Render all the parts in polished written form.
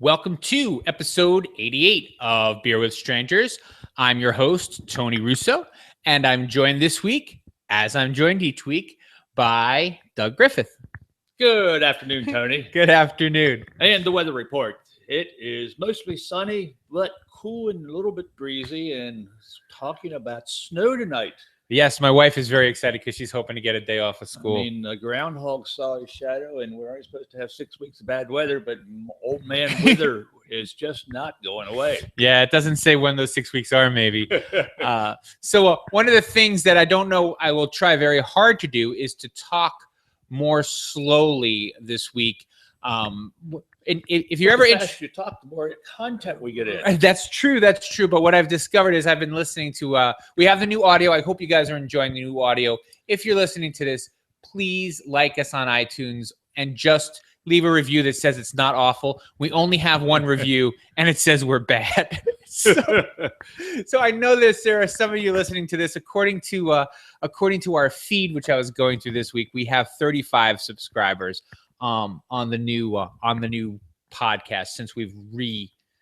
Welcome to episode 88 of Beer with Strangers. I'm your host, Tony Russo, and I'm joined this week, as I'm joined each week, by Doug Griffith. Good afternoon, Tony. Good afternoon. And the weather report. It is mostly sunny, but cool and a little bit breezy, and talking about snow tonight. Yes, my wife is very excited because she's hoping to get a day off of school. I mean, the groundhog saw his shadow, and we're only supposed to have 6 weeks of bad weather, but old man weather is just not going away. Yeah, it doesn't say when those 6 weeks are, maybe. So one of the things that I don't know I will try very hard to do is to talk more slowly this week. And if you're ever interested, you talk, the more content we get in. That's true. But what I've discovered is I've been listening to, we have the new audio. I hope you guys are enjoying the new audio. If you're listening to this, please like us on iTunes and just leave a review that says it's not awful. We only have one review and it says we're bad. So I know there are some of you listening to this. According to our feed, which I was going through this week, we have 35 subscribers. On the new podcast since we've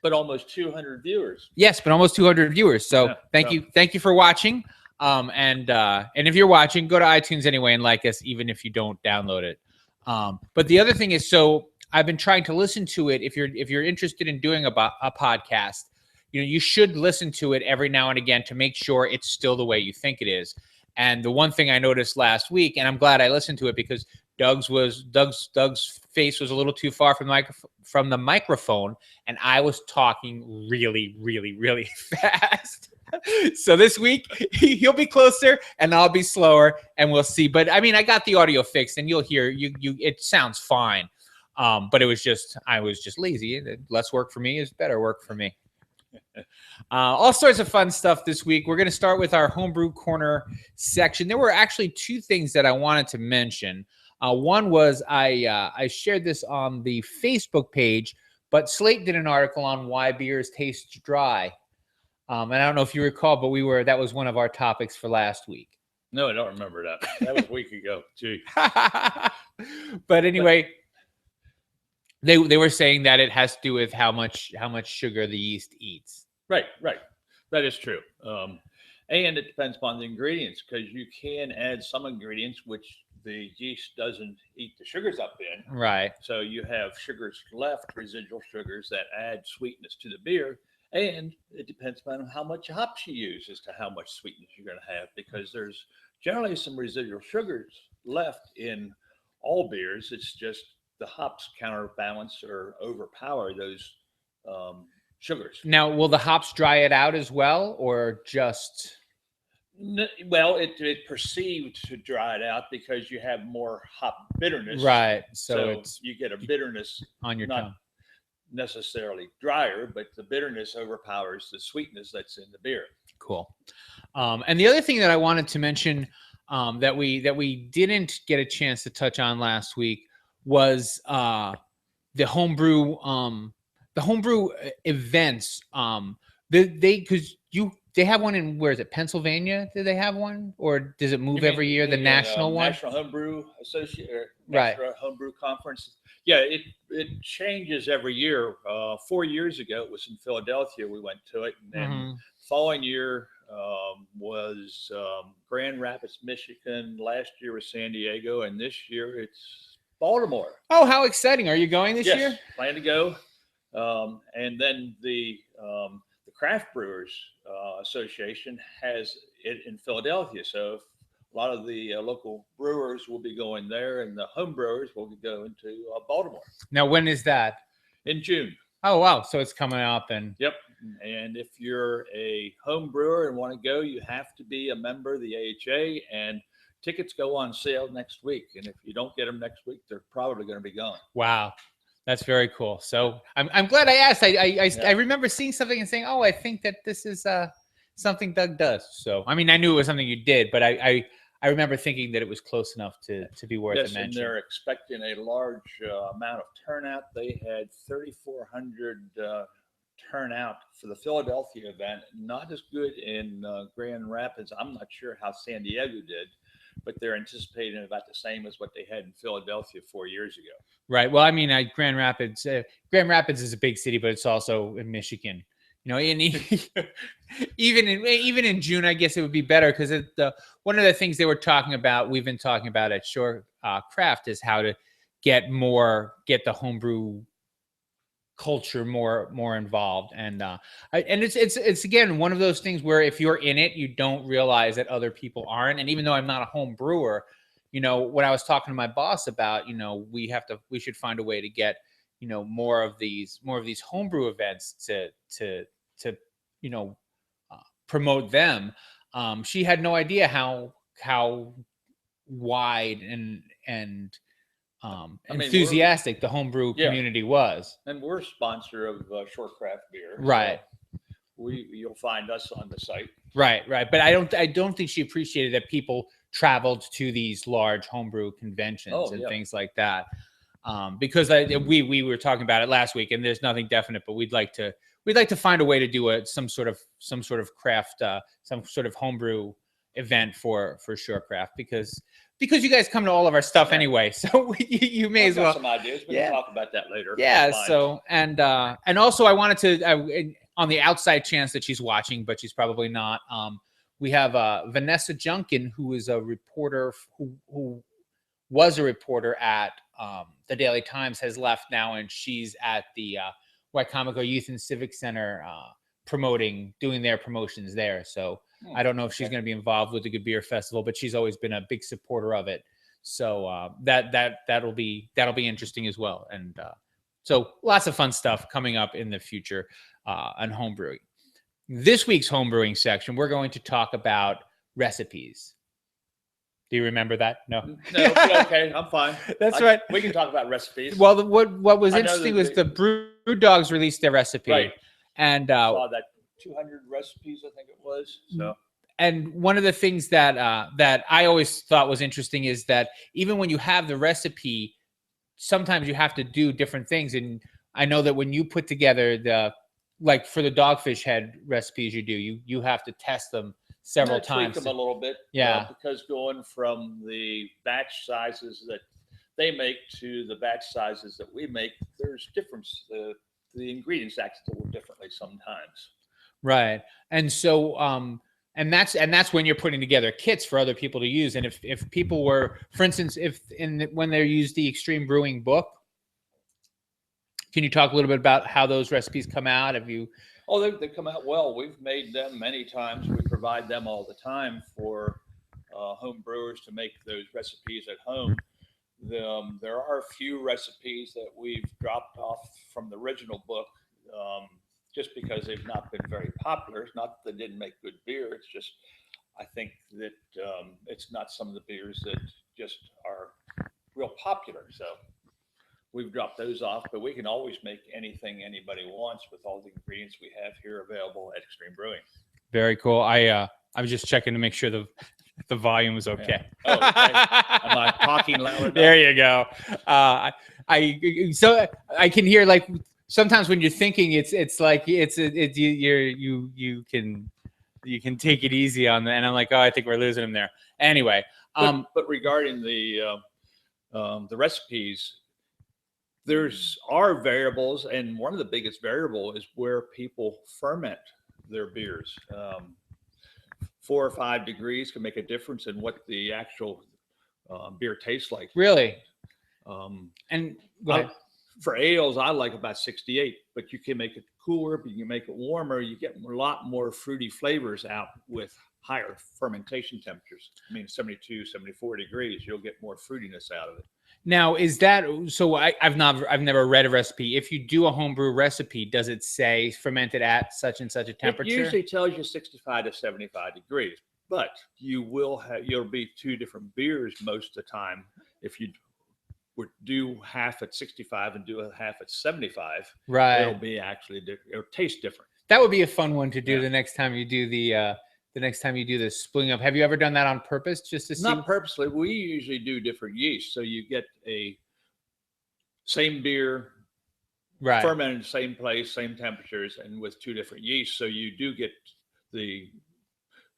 but almost 200 viewers. Yes, but almost 200 viewers. So yeah, thank you for watching. And if you're watching, go to iTunes anyway and like us, even if you don't download it. But the other thing is, so I've been trying to listen to it. If you're interested in doing a podcast, you should listen to it every now and again to make sure it's still the way you think it is. And the one thing I noticed last week, and I'm glad I listened to it because Doug's face was a little too far from the microphone, and I was talking really, really, really fast. So this week he'll be closer, and I'll be slower, and we'll see. But I mean, I got the audio fixed, and you'll hear it sounds fine. But I was just lazy. Less work for me is better work for me. All sorts of fun stuff this week. We're going to start with our Homebrew Corner section. There were actually two things that I wanted to mention. One was I shared this on the Facebook page, but Slate did an article on why beers taste dry. And I don't know if you recall, but that was one of our topics for last week. No, I don't remember that. That was a week ago. Gee. But anyway, they were saying that it has to do with how much sugar the yeast eats. Right. That is true. And it depends upon the ingredients, because you can add some ingredients which the yeast doesn't eat the sugars up in. Right. So you have sugars left, residual sugars that add sweetness to the beer. And it depends on how much hops you use as to how much sweetness you're going to have, because there's generally some residual sugars left in all beers. It's just the hops counterbalance or overpower those sugars. Now, will the hops dry it out as well, or just... Well, it perceived to dry it out because you have more hop bitterness. Right. So you get a bitterness on your tongue. Not necessarily drier, but the bitterness overpowers the sweetness that's in the beer. Cool. And the other thing that I wanted to mention that we didn't get a chance to touch on last week was the homebrew events. They have one in, where is it, Pennsylvania? Do they have one, or does it move every year? The national one, National Homebrew Association, right? Homebrew Conference. Yeah, it changes every year. 4 years ago, it was in Philadelphia. We went to it, and then following year was Grand Rapids, Michigan. Last year was San Diego, and this year it's Baltimore. Oh, how exciting! Are you going this year? Plan to go. And then the Craft Brewers Association has it in Philadelphia. So a lot of the local brewers will be going there, and the home brewers will be going to Baltimore. Now, when is that? In June. Oh, wow. So it's coming up. And yep. And if you're a home brewer and want to go, you have to be a member of the AHA, and tickets go on sale next week. And if you don't get them next week, they're probably going to be gone. Wow. That's very cool. So I'm glad I asked. I remember seeing something and saying, oh, I think that this is something Doug does. So, I mean, I knew it was something you did, but I remember thinking that it was close enough to be worth a mention. And they're expecting a large amount of turnout. They had 3,400 turnout for the Philadelphia event. Not as good in Grand Rapids. I'm not sure how San Diego did, but they're anticipating about the same as what they had in Philadelphia 4 years ago. Right. Well, I mean, Grand Rapids is a big city, but it's also in Michigan. You know, and even in June, I guess it would be better because one of the things they were talking about, we've been talking about at Shore Craft, is how to get the homebrew culture more involved, and it's again one of those things where if you're in it, you don't realize that other people aren't. And even though I'm not a home brewer, you know, when I was talking to my boss about, you know, we should find a way to get, you know, more of these homebrew events to you know, promote them. She had no idea how wide and enthusiastic the homebrew community was. And we're a sponsor of Shore Craft Beer, right? So you'll find us on the site, right. But I don't think she appreciated that people traveled to these large homebrew conventions and things like that. Because we were talking about it last week, and there's nothing definite, but we'd like to find a way to do some sort of craft, some sort of homebrew event for Shore Craft, because you guys come to all of our stuff anyway, so you may as well. Some ideas. We can talk about that later. Yeah. So and also I wanted to, on the outside chance that she's watching, but she's probably not. We have Vanessa Junkin, who is a reporter who was a reporter at the Daily Times, has left now, and she's at the Wicomico Youth and Civic Center doing their promotions there. So I don't know if she's going to be involved with the Good Beer Festival, but she's always been a big supporter of it. So that'll be interesting as well. And so lots of fun stuff coming up in the future on homebrewing. This week's homebrewing section, we're going to talk about recipes. Do you remember that? No. No. Okay, I'm fine. That's right. We can talk about recipes. Well, what was interesting was the Brew Dogs released their recipe, right? And saw that 200 recipes, I think it was. So. And one of the things that I always thought was interesting is that even when you have the recipe, sometimes you have to do different things. And I know that when you put together like for the Dogfish Head recipes you have to test them several times. Tweak them a little bit. Because going from the batch sizes that they make to the batch sizes that we make, there's difference. The ingredients act a little differently sometimes. Right. And so and that's when you're putting together kits for other people to use. And if people were, for instance, when they use the Extreme Brewing book, can you talk a little bit about how those recipes come out? Have you? Oh, they come out well. We've made them many times. We provide them all the time for home brewers to make those recipes at home. There are a few recipes that we've dropped off from the original book just because they've not been very popular. It's not that they didn't make good beer. It's just I think that it's not some of the beers that just are real popular. So we've dropped those off, but we can always make anything anybody wants with all the ingredients we have here available at Extreme Brewing. Very cool. I was just checking to make sure the volume was okay. Yeah. Oh, okay. Am I talking loud enough? There you go. So I can hear, like, sometimes when you're thinking, it's like you can take it easy on that, and I'm like, oh, I think we're losing him there. Anyway, but regarding the recipes, are variables, and one of the biggest variable is where people ferment their beers. 4 or 5 degrees can make a difference in what the actual beer tastes like. Really? And go ahead. For ales, I like about 68, but you can make it cooler, but you can make it warmer. You get a lot more fruity flavors out with higher fermentation temperatures. I mean, 72, 74 degrees, you'll get more fruitiness out of it. Now, is that so? I've never read a recipe. If you do a homebrew recipe, does it say fermented at such and such a temperature? It usually tells you 65 to 75 degrees, but you'll be 2 different beers most of the time. If you would do half at 65 and do a half at 75, right, it'll be it'll taste different. That would be a fun one to do the next time you do the splitting up. Have you ever done that on purpose, just to see? Not purposely. We usually do different yeast, so you get a same beer, right, fermented in the same place, same temperatures, and with 2 different yeasts. So you do get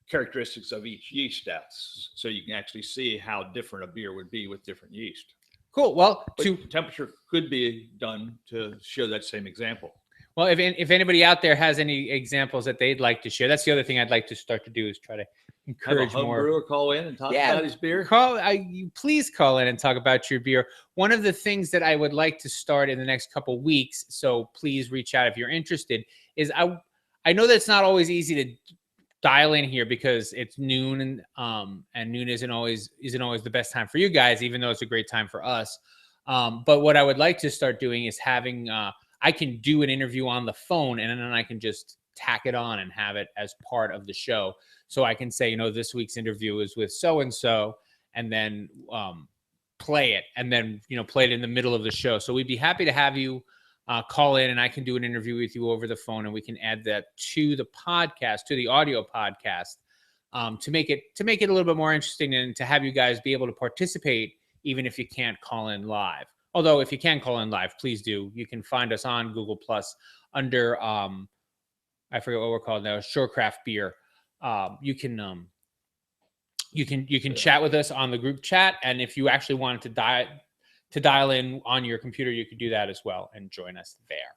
characteristics of each yeast stouts, so you can actually see how different a beer would be with different yeast. Cool. Well, temperature could be done to show that same example. Well, if anybody out there has any examples that they'd like to share, that's the other thing I'd like to start to do is try to encourage have a home more. brewer call in and talk about his beer. Please call in and talk about your beer. One of the things that I would like to start in the next couple weeks, so please reach out if you're interested, is I know that it's not always easy to dial in here because it's noon and noon isn't always the best time for you guys, even though it's a great time for us. But what I would like to start doing is having I can do an interview on the phone and then I can just tack it on and have it as part of the show. So I can say, this week's interview is with so-and-so, and then play it, and then, play it in the middle of the show. So we'd be happy to have you call in, and I can do an interview with you over the phone, and we can add that to the podcast, to the audio podcast, to make it a little bit more interesting and to have you guys be able to participate, even if you can't call in live. Although if you can call in live, please do. You can find us on Google Plus under I forget what we're called now, Shorecraft Beer. You can chat with us on the group chat, and if you actually wanted to dial in on your computer, you could do that as well and join us there.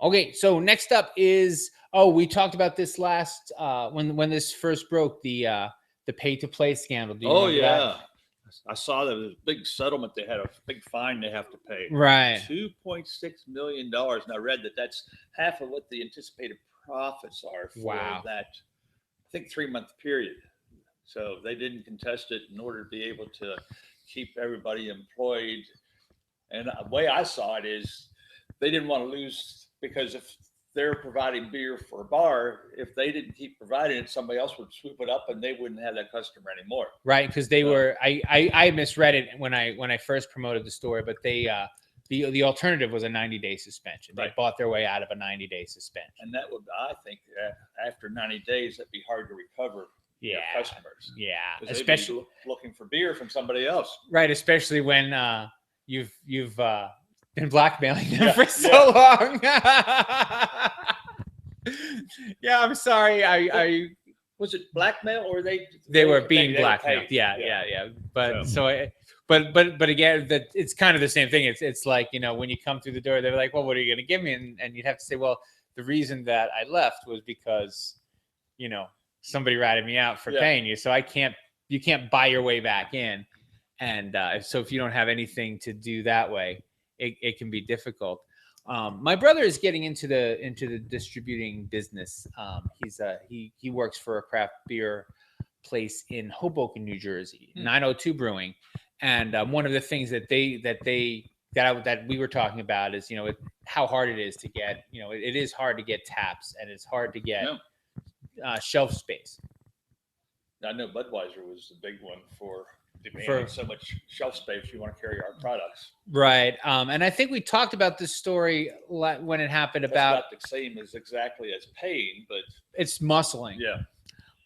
Okay, so next up is we talked about this last when this first broke, the pay-to-play scandal. Do you remember that? I saw there was a big settlement. They had a big fine they have to pay. Right. $2.6 million. And I read that that's half of what the anticipated profits are for that, I think, 3-month period. So they didn't contest it in order to be able to keep everybody employed. And the way I saw it is they didn't want to lose, because if they're providing beer for a bar, if they didn't keep providing it, somebody else would swoop it up and they wouldn't have that customer anymore. Right, because they were. I misread it when I first promoted the story, but they the alternative was a 90-day suspension. They bought their way out of a 90-day suspension, and that would, I think, after 90 days, that'd be hard to recover. Your customers. Yeah, especially looking for beer from somebody else. Right, especially when you've been blackmailing them for so long. Yeah, I'm sorry. I was it blackmail, or they were being blackmailed? Yeah. But again, that it's kind of the same thing. It's like, when you come through the door, they're like, well, what are you going to give me? And you'd have to say, well, the reason that I left was because, somebody ratted me out for paying you. So you can't buy your way back in. And so if you don't have anything to do that way, it can be difficult. My brother is getting into the distributing business. He works for a craft beer place in Hoboken, New Jersey, 902 Brewing. And one of the things that we were talking about is, how hard it is to get, it is hard to get taps, and it's hard to get shelf space. I know Budweiser was the big one for demanding so much shelf space you want to carry our products. Right. And I think we talked about this story when it happened. That's about not the same as exactly as paying, but it's muscling. Yeah.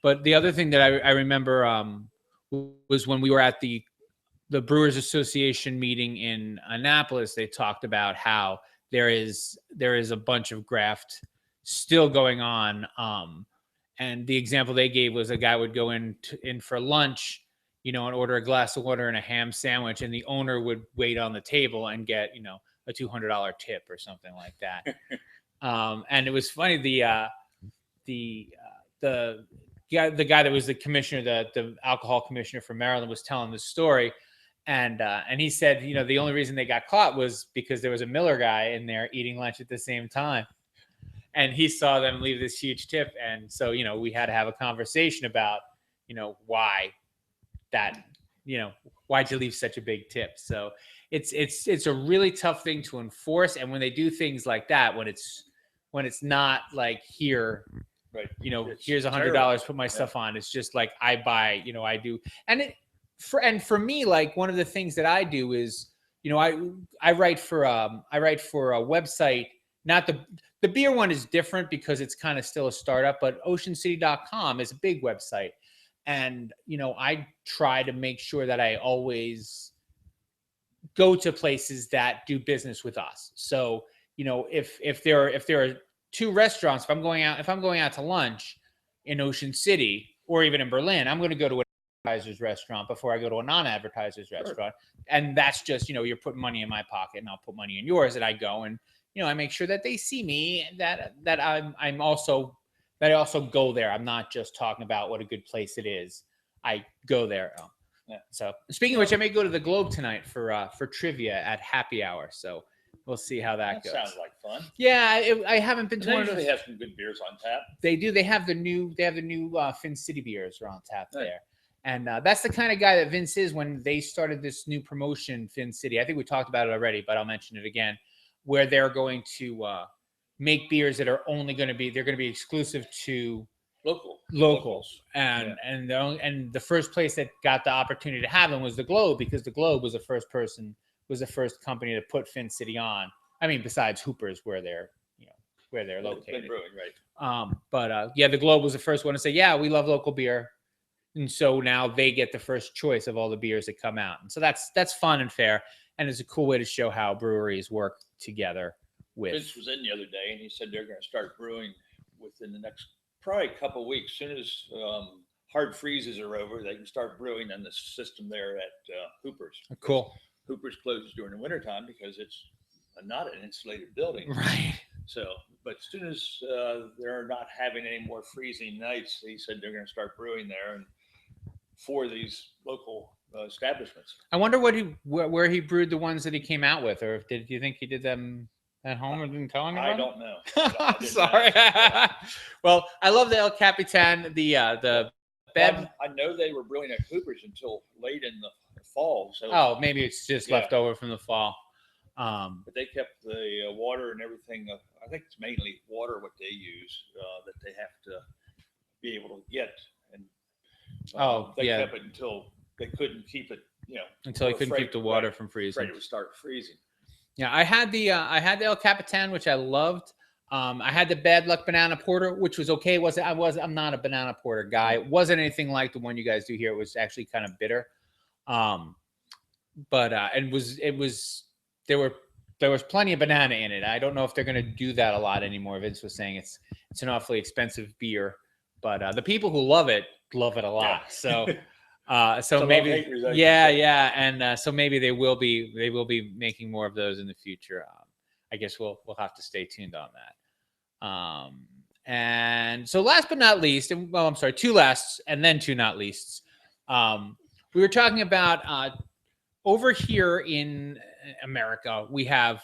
But the other thing that I remember was when we were at the Brewers Association meeting in Annapolis. They talked about how there is a bunch of graft still going on. And the example they gave was a guy would go in for lunch, and order a glass of water and a ham sandwich, and the owner would wait on the table and get, a $200 tip or something like that. And it was funny. The guy that was the commissioner, the alcohol commissioner for Maryland, was telling the story. And he said, the only reason they got caught was because there was a Miller guy in there eating lunch at the same time. And he saw them leave this huge tip. And so, we had to have a conversation about, why that, why'd you leave such a big tip? So it's a really tough thing to enforce. And when they do things like that, when it's not like here, right, here's $100, put my stuff on. It's just like, I buy, I do. And for me, like, one of the things that I do is, I write for a website. Not the beer one is different because it's kind of still a startup, but oceancity.com is a big website. And, I try to make sure that I always go to places that do business with us. So, if there are two restaurants, if I'm going out to lunch, in Ocean City or even in Berlin, I'm going to go to an advertiser's restaurant before I go to a non-advertiser's restaurant. And that's just, you're putting money in my pocket and I'll put money in yours. And I go and, I make sure that they see me, that I also go there. I'm not just talking about what a good place it is. I go there. Yeah. So speaking of which, I may go to the Globe tonight for trivia at happy hour. So we'll see how that goes. Sounds like fun. Yeah, I haven't been to one one of those. They have some good beers on tap. They do. They have the new Fin City beers are on tap there. And that's the kind of guy that Vince is when they started this new promotion, Fin City. I think we talked about it already, but I'll mention it again, where they're going to make beers that are only going to be exclusive to locals. And the first place that got the opportunity to have them was the Globe, because the Globe was the first company to put Fin City on. I mean, besides Hooper's, where they're located. Brewing, right. But the Globe was the first one to say, yeah, we love local beer. And so now they get the first choice of all the beers that come out. And so that's fun and fair. And it's a cool way to show how breweries work together with. Vince was in the other day and he said they're going to start brewing within the next probably couple of weeks. As soon as hard freezes are over, they can start brewing in the system there at Hooper's. Cool. Hooper's closes during the wintertime because it's not an insulated building. Right. So, but as soon as they're not having any more freezing nights, he said they're going to start brewing there and for these local establishments. I wonder where he brewed the ones that he came out with, or do you think he did them at home or didn't tell anyone? I don't know. I'm sorry. Well, I love the El Capitan, the bed. I know they were brewing at Cooper's until late in the fall. So maybe it's just left over from the fall. But they kept the water and everything. I think it's mainly water what they use that they have to be able to get. And they kept it until they couldn't keep it. Until they couldn't keep the water from freezing. Afraid it would start freezing. Yeah, I had the El Capitan, which I loved. I had the Bad Luck Banana Porter, which was okay. I'm not a banana porter guy. It wasn't anything like the one you guys do here. It was actually kind of bitter. But there was plenty of banana in it. I don't know if they're going to do that a lot anymore. Vince was saying it's an awfully expensive beer, but the people who love it a lot. So so maybe and so maybe they will be making more of those in the future. I guess we'll have to stay tuned on that. And so last but not least, two lasts and then two not leasts. We were talking about over here in America, we have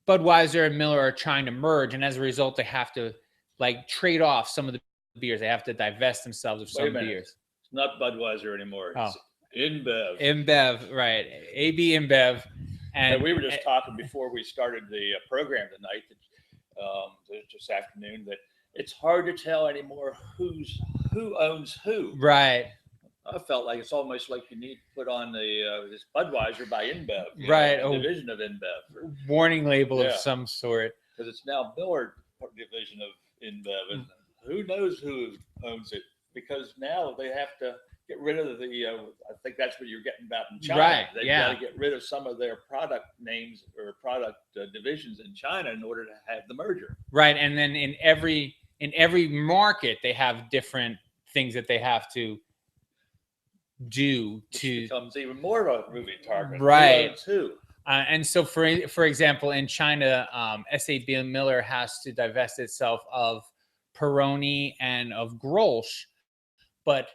Budweiser and Miller are trying to merge, and as a result, they have to trade off some of the beers. They have to divest themselves of some beers. It's not Budweiser anymore. It's InBev. InBev, right? AB InBev. And we were just talking before we started the program tonight, this afternoon, that it's hard to tell anymore who owns who. Right. I felt like it's almost like you need to put on this Budweiser by InBev, right? A division of InBev, warning label of some sort. Because it's now Miller division of InBev, and who knows who owns it? Because now they have to get rid of the. I think that's what you're getting about in China. Right. They've got to get rid of some of their product names or product divisions in China in order to have the merger. Right, and then in every market they have different things that they have to do to becomes even more of a moving target, right? Too. And so, for example, in China, SAB Miller has to divest itself of Peroni and of Grolsch, but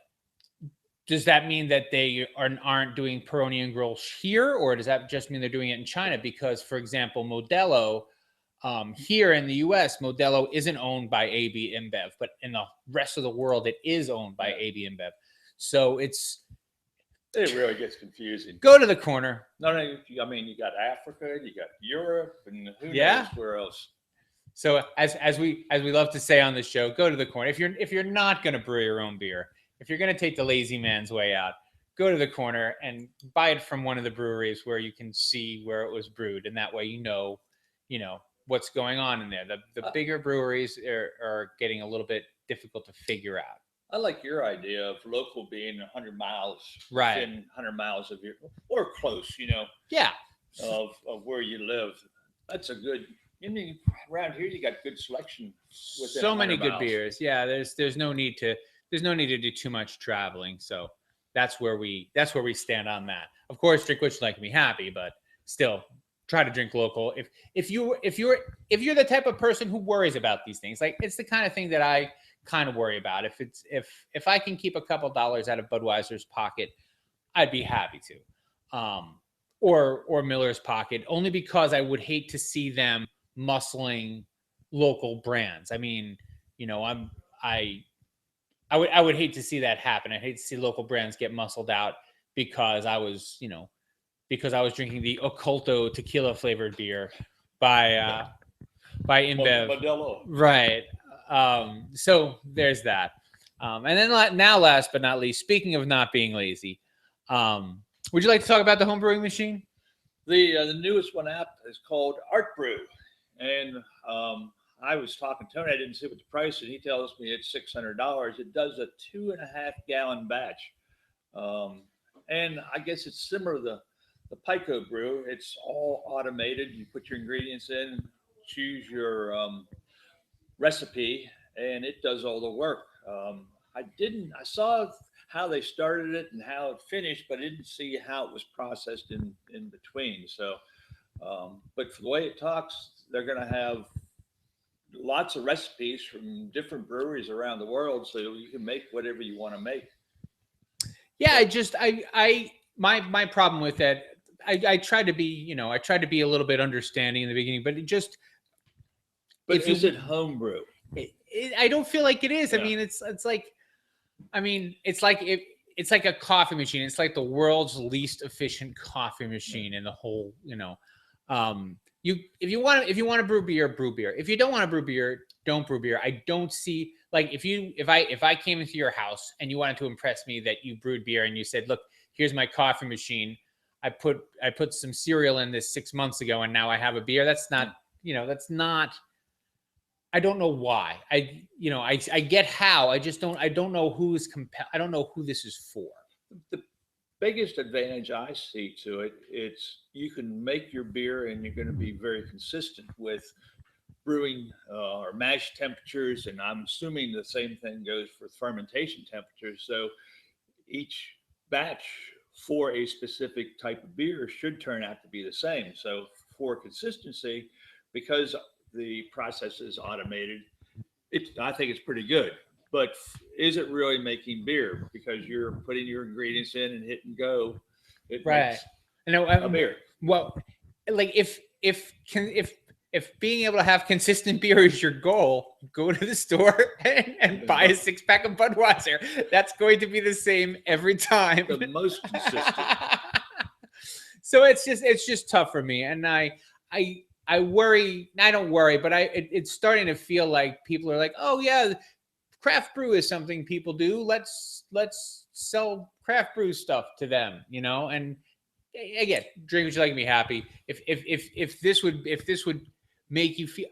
does that mean that they aren't doing Peroni and Grolsch here, or does that just mean they're doing it in China? Because, for example, Modelo here in the U.S., Modelo isn't owned by AB InBev, but in the rest of the world, it is owned by AB InBev. So it really gets confusing. Go to the corner. No, I mean, you got Africa, you got Europe, and who knows where else. So as we love to say on the show, go to the corner. If you're not going to brew your own beer, if you're going to take the lazy man's way out, go to the corner and buy it from one of the breweries where you can see where it was brewed, and that way you know what's going on in there. The bigger breweries are getting a little bit difficult to figure out. I like your idea of local being 100 miles, right? Within 100 miles of your, or close, Yeah. of where you live. That's a good Around here, you got good selection. So many good beers. Yeah, there's no need to do too much traveling. So that's where we stand on that. Of course, drink what you like to be happy, but still try to drink local. If you're the type of person who worries about these things, like it's the kind of thing that I kind of worry about. If I can keep a couple dollars out of Budweiser's pocket, I'd be happy to. Or Miller's pocket, only because I would hate to see them muscling local brands. I mean, I would hate to see that happen. I'd hate to see local brands get muscled out because I was drinking the Oculto tequila flavored beer by InBev. Modelo. Right. So there's that. And then now, last but not least, speaking of not being lazy, would you like to talk about the home brewing machine? The newest one out is called Art Brew, and I was talking to Tony. I didn't see what the price, and he tells me it's $600. It does a 2.5 gallon batch, and I guess it's similar to the Pico Brew. It's all automated. You put your ingredients in, choose your recipe, and it does all the work. I saw how they started it and how it finished, but I didn't see how it was processed in between. So, but for the way it talks, they're going to have lots of recipes from different breweries around the world, so you can make whatever you want to make. Yeah, my problem with that, I tried to be, a little bit understanding in the beginning, but But is it homebrew? I don't feel like it is. Yeah. I mean, it's like a coffee machine. It's like the world's least efficient coffee machine in the whole, if you want to brew beer. If you don't want to brew beer, don't brew beer. I don't see, like, if I came into your house and you wanted to impress me that you brewed beer and you said, look, here's my coffee machine. I put some cereal in this 6 months ago and now I have a beer. That's not, I don't know why. I get how. I don't know who's I don't know who this is for. The biggest advantage I see to it, it's you can make your beer and you're going to be very consistent with brewing or mash temperatures, and I'm assuming the same thing goes for fermentation temperatures. So each batch for a specific type of beer should turn out to be the same. So for consistency, because the process is automated, I think it's pretty good. But is it really making beer? Because you're putting your ingredients in and hit and go. It makes a beer. Well, like if being able to have consistent beer is your goal, go to the store and buy a 6-pack of Budweiser. That's going to be the same every time. The most consistent. So it's just tough for me, and I worry. I don't worry, but it's starting to feel like people are like, oh yeah, craft brew is something people do. Let's sell craft brew stuff to them, And again, drink what you like and be happy. If this would make you feel,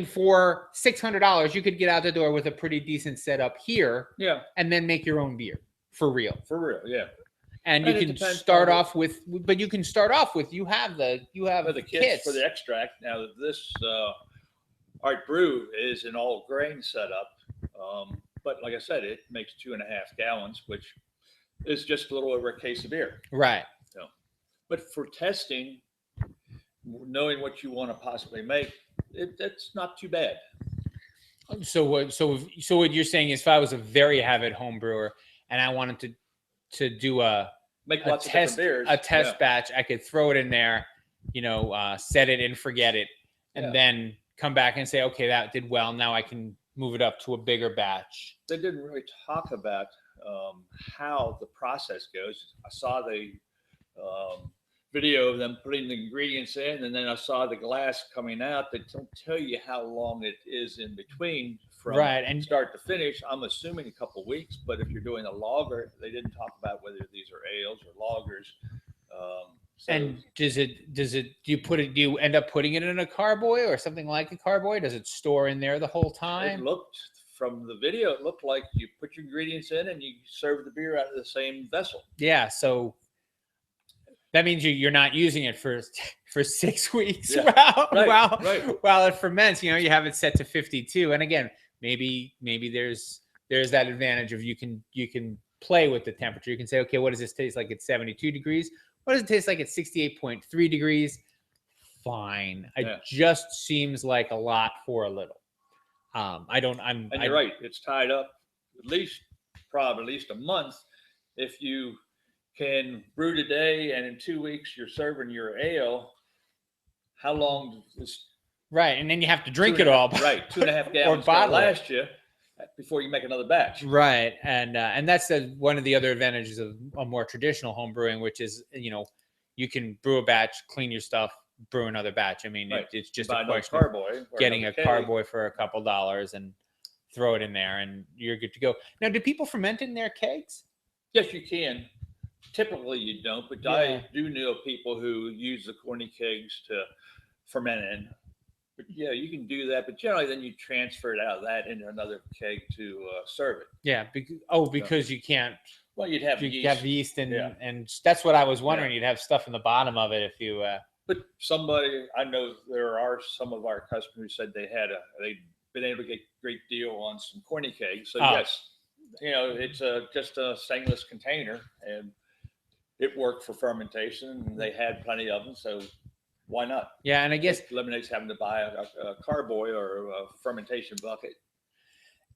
for $600, you could get out the door with a pretty decent setup here, yeah, and then make your own beer for real, yeah. And you can start off with, you have the kits for the extract. Now this Art Brew is an all grain setup, but like I said, it makes 2.5 gallons, which is just a little over a case of beer. Right. So, but for testing, knowing what you want to possibly make, that's not too bad. So what you're saying is, if I was a very avid home brewer and I wanted to do a test batch, I could throw it in there, set it and forget it, and then come back and say, okay, that did well. Now I can move it up to a bigger batch. They didn't really talk about how the process goes. I saw the video of them putting the ingredients in, and then I saw the glass coming out. They don't tell you how long it is in between from start to finish. I'm assuming a couple of weeks, but if you're doing a lager, they didn't talk about whether these are ales or lagers. And do you end up putting it in a carboy or something like a carboy? Does it store in there the whole time? It looked, from the video, it looked like you put your ingredients in and you serve the beer out of the same vessel. Yeah. So That means you're not using it for 6 weeks. Yeah. While it ferments, you have it set to 52. And again, maybe there's that advantage of you can play with the temperature. You can say, okay, what does this taste like at 72 degrees? What does it taste like at 68.3 degrees? Fine. It just seems like a lot for a little. And you're right. It's tied up probably at least a month. If you can brew today and in 2 weeks you're serving your ale, how long does right? And then you have to drink it all. Right, 2.5 gallons will last you before you make another batch. Right, and that's one of the other advantages of a more traditional home brewing, which is you can brew a batch, clean your stuff, brew another batch. I mean, it's just a question of getting a carboy for a couple dollars and throw it in there, and you're good to go. Now, do people ferment in their kegs? Yes, you can. Typically, you don't, but I do know people who use the corny kegs to ferment in. But yeah, you can do that. But generally, then you transfer it out of that into another keg to serve it. Yeah, because you can't. Well, you'd have yeast. Have yeast, and that's what I was wondering. Yeah. You'd have stuff in the bottom of it if you. But I know there are some of our customers who said they'd been able to get a great deal on some corny kegs. So yes, it's just a stainless container, and it worked for fermentation, and they had plenty of them. So why not? Yeah, and I guess it eliminates having to buy a carboy or a fermentation bucket.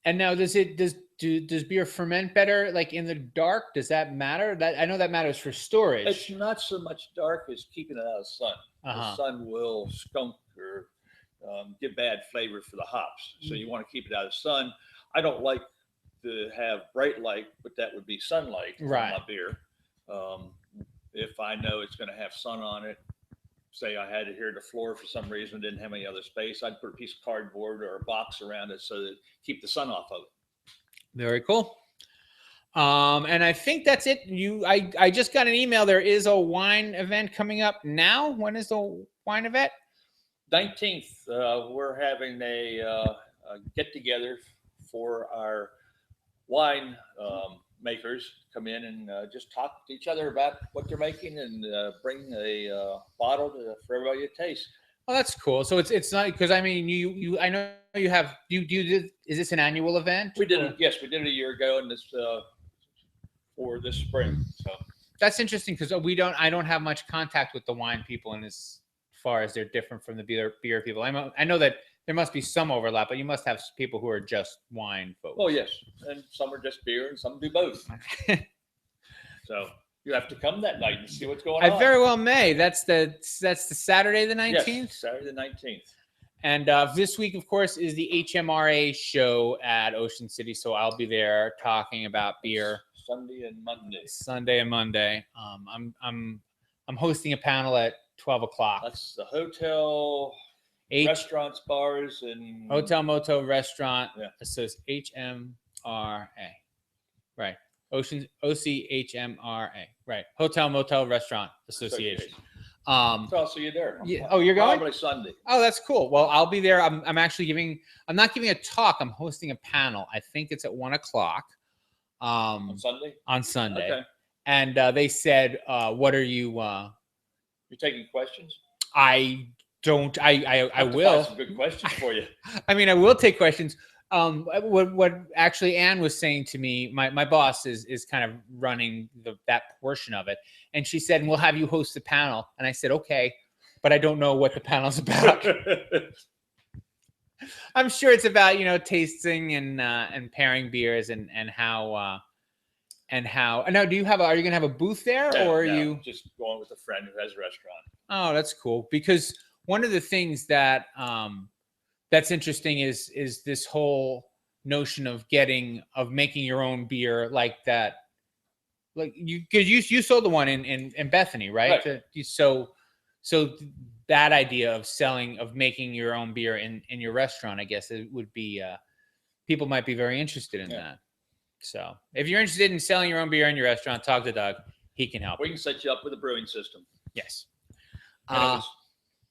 And now, does beer ferment better like in the dark? Does that matter? That I know that matters for storage. It's not so much dark as keeping it out of the sun. The sun will skunk or give bad flavor for the hops. So you want to keep it out of the sun. I don't like to have bright light, but that would be sunlight on my beer. If I know it's going to have sun on it, say I had it here to the floor for some reason, didn't have any other space, I'd put a piece of cardboard or a box around it so that keep the sun off of it. Very cool. And I think that's it. I just got an email. There is a wine event coming up now. When is the wine event? 19th. We're having a get together for our wine makers come in and just talk to each other about what they're making and bring a bottle for everybody to taste. Oh, that's cool. So it's not because I mean I know you have is this an annual event? We did it. Yes, we did it a year ago, and this for this spring. So that's interesting because I don't have much contact with the wine people, and as far as they're different from the beer people. I know that there must be some overlap, but you must have people who are just wine folks. Oh yes, and some are just beer, and some do both. So you have to come that night and see what's going on. I very well may. That's the Saturday the 19th? Yes, Saturday the 19th. And this week, of course, is the HMRA show at Ocean City. So I'll be there talking about beer. Sunday and Monday. Sunday and Monday. I'm hosting a panel at 12 o'clock. That's the hotel, restaurants, bars, and Hotel Motel Restaurant. Yeah. So it's HMRA. Right. OCHMRA, right? Hotel Motel Restaurant Association. So I'll see you there. Yeah. Oh, you're going? Probably Sunday. Oh, that's cool. Well, I'll be there. I'm actually I'm not giving a talk. I'm hosting a panel. I think it's at 1 o'clock. On Sunday? On Sunday. Okay. And they said, what are you? You're taking questions? I don't. I will. Some good questions for you. I mean, I will take questions. What actually Anne was saying to me, my boss is kind of running that portion of it. And she said, we'll have you host the panel. And I said, okay, but I don't know what the panel's about. I'm sure it's about, tasting and pairing beers and how now are you going to have a booth there or are you just going with a friend who has a restaurant? Oh, that's cool. Because one of the things that, that's interesting is this whole notion of making your own beer like that. Like because you sold the one in Bethany, right? So that idea of making your own beer in your restaurant, I guess it would be, people might be very interested in that. So if you're interested in selling your own beer in your restaurant, talk to Doug. He can help. We can set you up with a brewing system. Yes.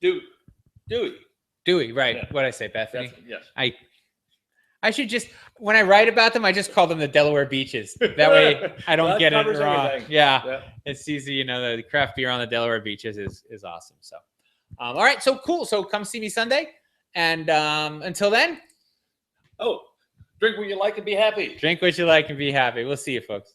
Dewey. Dewey, right? Yeah. What did I say, Bethany? Yes. I should just, when I write about them, I just call them the Delaware Beaches. That way I don't get it wrong. Everything. Yeah. It's easy. You know, the craft beer on the Delaware Beaches is awesome. So, all right. So cool. So come see me Sunday. And until then. Oh, drink what you like and be happy. Drink what you like and be happy. We'll see you, folks.